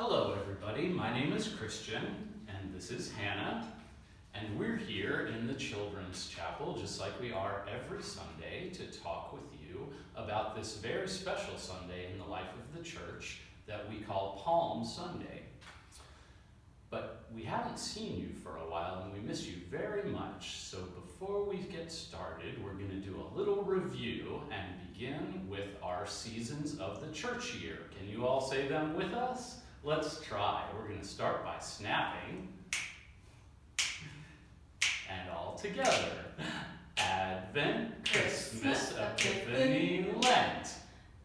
Hello everybody, my name is Christian, and this is Hannah, and we're here in the Children's Chapel, just like we are every Sunday, to talk with you about this very special Sunday in the life of the church that we call Palm Sunday. But we haven't seen you for a while, and we miss you very much, so before we get started, we're going to do a little review and begin with our seasons of the church year. Can you all say them with us? Let's try. We're going to start by snapping. And all together. Advent, Christmas, Epiphany, Lent,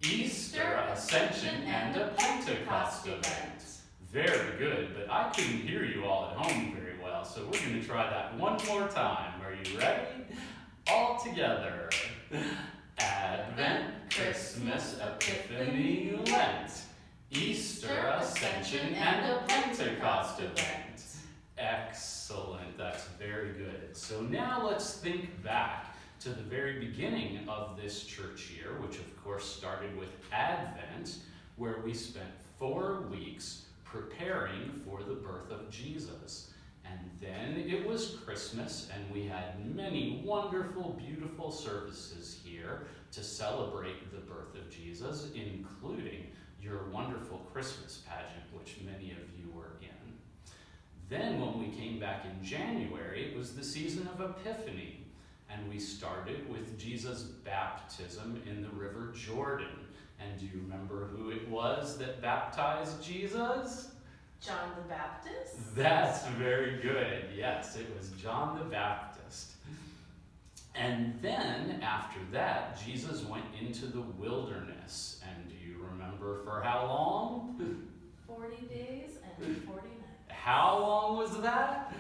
Easter, Ascension, and a Pentecost event. Very good, but I couldn't hear you all at home very well, so we're going to try that one more time. Are you ready? All together. Advent, Christmas, Epiphany, Lent, Easter, Ascension, and a Pentecost event. Excellent, that's very good. So now let's think back to the very beginning of this church year, which of course started with Advent, where we spent 4 weeks preparing for the birth of Jesus. And then it was Christmas, and we had many wonderful, beautiful services here to celebrate the birth of Jesus, including your wonderful Christmas pageant, which many of you were in. Then when we came back in January, it was the season of Epiphany, and we started with Jesus' baptism in the River Jordan. And do you remember who it was that baptized Jesus? John the Baptist? That's very good. Yes, it was John the Baptist. And then after that, Jesus went into the wilderness. And do you remember for how long? 40 days and 40 nights. How long was that?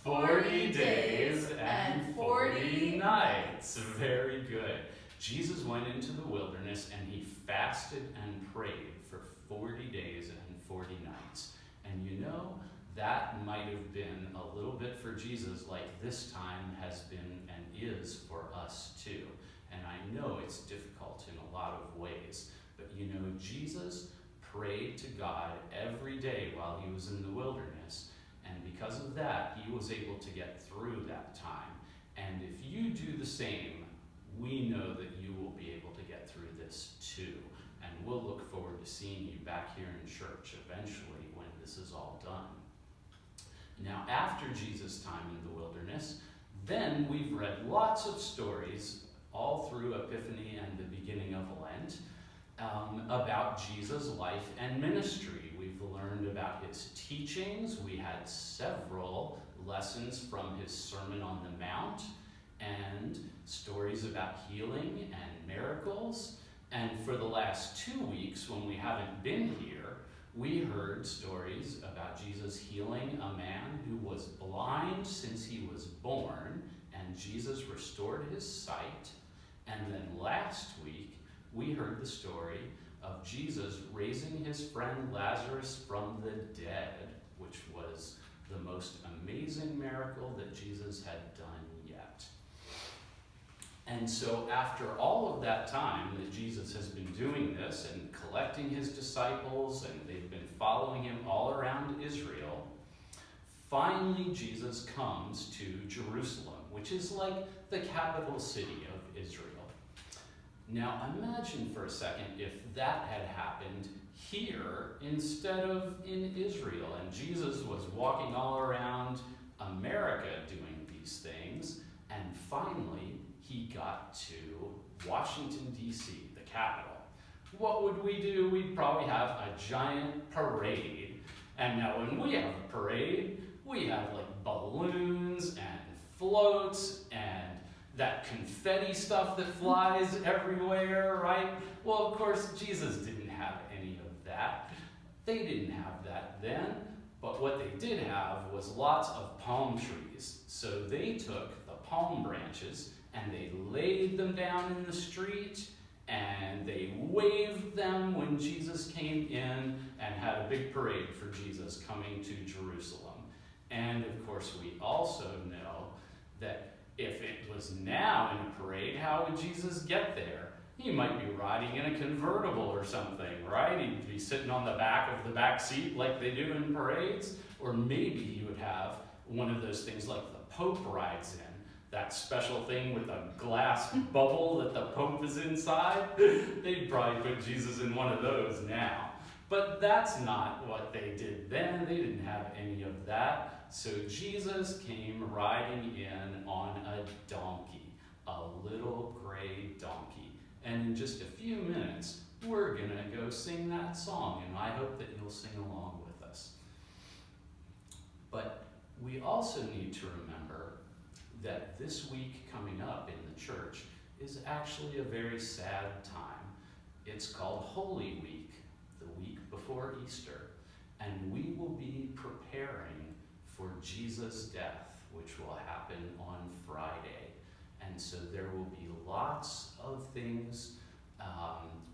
40 days and 40 nights. Very good. Jesus went into the wilderness and he fasted and prayed for 40 days and 40 nights. And you know, that might have been a little bit for Jesus like this time has been and is for us too. And I know it's difficult in a lot of ways, but you know, Jesus prayed to God every day while he was in the wilderness. And because of that, he was able to get through that time. And if you do the same, we know that you will be able to get through this too. And we'll look forward to seeing you back here in church eventually when this is all done. Now, after Jesus' time in the wilderness, then we've read lots of stories all through Epiphany and the beginning of Lent about Jesus' life and ministry. We've learned about his teachings. We had several lessons from his Sermon on the Mount and stories about healing and miracles. And for the last 2 weeks, when we haven't been here, we heard stories about Jesus healing a man who was blind since he was born, and Jesus restored his sight. And then last week, we heard the story of Jesus raising his friend Lazarus from the dead, which was the most amazing miracle that Jesus had done yet. And so after all of that time that Jesus has been doing this and collecting his disciples, and they've been following him all around Israel, finally Jesus comes to Jerusalem, which is like the capital city of Israel. Now imagine for a second if that had happened here instead of in Israel, and Jesus was walking all around America doing these things, and finally he got to Washington, D.C., the capital. What would we do? We'd probably have a giant parade. And now when we have a parade, we have like balloons and floats and that confetti stuff that flies everywhere, right? Well, of course, Jesus didn't have any of that. They didn't have that then, but what they did have was lots of palm trees. So they took the palm branches and they laid them down in the street, and they waved them when Jesus came in and had a big parade for Jesus coming to Jerusalem. And of course, we also know that if it was now in a parade, how would Jesus get there? He might be riding in a convertible or something, right? He'd be sitting on the back of the back seat like they do in parades. Or maybe he would have one of those things like the Pope rides in, that special thing with a glass bubble that the Pope is inside. They'd probably put Jesus in one of those now. But that's not what they did then. They didn't have any of that. So Jesus came riding in on a donkey, a little gray donkey. And in just a few minutes, we're going to go sing that song, and I hope that you'll sing along with us. But we also need to remember that this week coming up in the church is actually a very sad time. It's called Holy Week, the week before Easter, and we will be preparing for Jesus' death, which will happen on Friday. And so there will be lots of things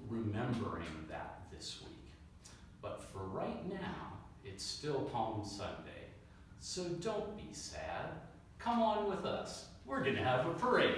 remembering that this week. But for right now, it's still Palm Sunday. So don't be sad. Come on with us. We're going to have a parade.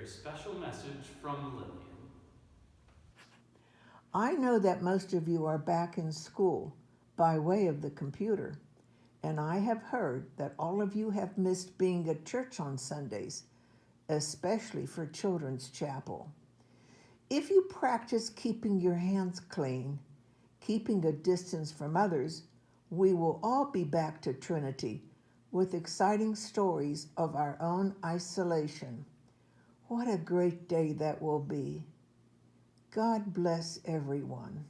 Special message from Lillian. I know that most of you are back in school by way of the computer, and I have heard that all of you have missed being at church on Sundays, especially for Children's Chapel. If you practice keeping your hands clean, keeping a distance from others, we will all be back to Trinity with exciting stories of our own isolation. What a great day that will be. God bless everyone.